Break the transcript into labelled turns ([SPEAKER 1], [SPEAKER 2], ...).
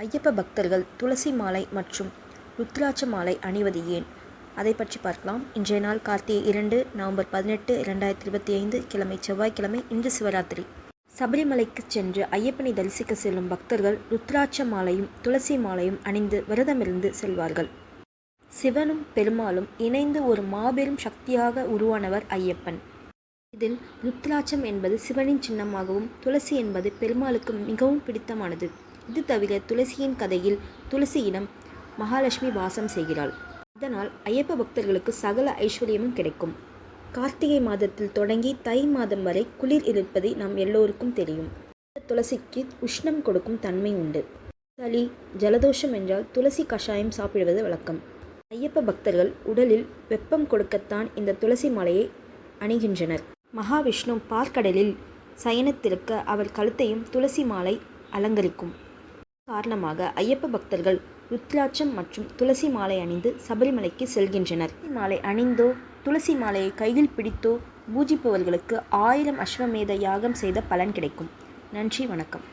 [SPEAKER 1] ஐயப்ப பக்தர்கள் துளசி மாலை மற்றும் ருத்ராட்ச மாலை அணிவது ஏன்? அதை பற்றி பார்க்கலாம். இன்றைய நாள் கார்த்திகை 2 நவம்பர் 18, 2025 கிழமை செவ்வாய்க்கிழமை. இன்று சிவராத்திரி. சபரிமலைக்கு சென்று ஐயப்பனை தரிசிக்க செல்லும் பக்தர்கள் ருத்ராட்ச மாலையும் துளசி மாலையும் அணிந்து விரதமிருந்து செல்வார்கள். சிவனும் பெருமாளும் இணைந்து ஒரு மாபெரும் சக்தியாக உருவானவர் ஐயப்பன். இதில் ருத்ராட்சம் என்பது சிவனின் சின்னமாகவும் துளசி என்பது பெருமாளுக்கு மிகவும் பிடித்தமானது. இது தவிர துளசியின் கதையில் துளசியிடம் மகாலட்சுமி வாசம் செய்கிறாள். இதனால் ஐயப்ப பக்தர்களுக்கு சகல ஐஸ்வர்யமும் கிடைக்கும். கார்த்திகை மாதத்தில் தொடங்கி தை மாதம் வரை குளிர் இருப்பது நாம் எல்லோருக்கும் தெரியும். துளசிக்கு உஷ்ணம் கொடுக்கும் தன்மை உண்டு. சளி, ஜலதோஷம் என்றால் துளசி கஷாயம் சாப்பிடுவது வழக்கம். ஐயப்ப பக்தர்கள் உடலில் வெப்பம் கொடுக்கத்தான் இந்த துளசி மாலையை அணிகின்றனர். மகாவிஷ்ணு பார்க்கடலில் சயனித்திருக்க அவர் கழுத்தையும் துளசி மாலை அலங்கரிக்கும். காரணமாக ஐயப்ப பக்தர்கள் ருத்ராட்சம் மற்றும் துளசி மாலை அணிந்து சபரிமலைக்கு செல்கின்றனர். மாலை அணிந்தோ துளசி மாலையை கையில் பிடித்தோ பூஜிப்பவர்களுக்கு 1000 அஸ்வமேத யாகம் செய்த பலன் கிடைக்கும். நன்றி, வணக்கம்.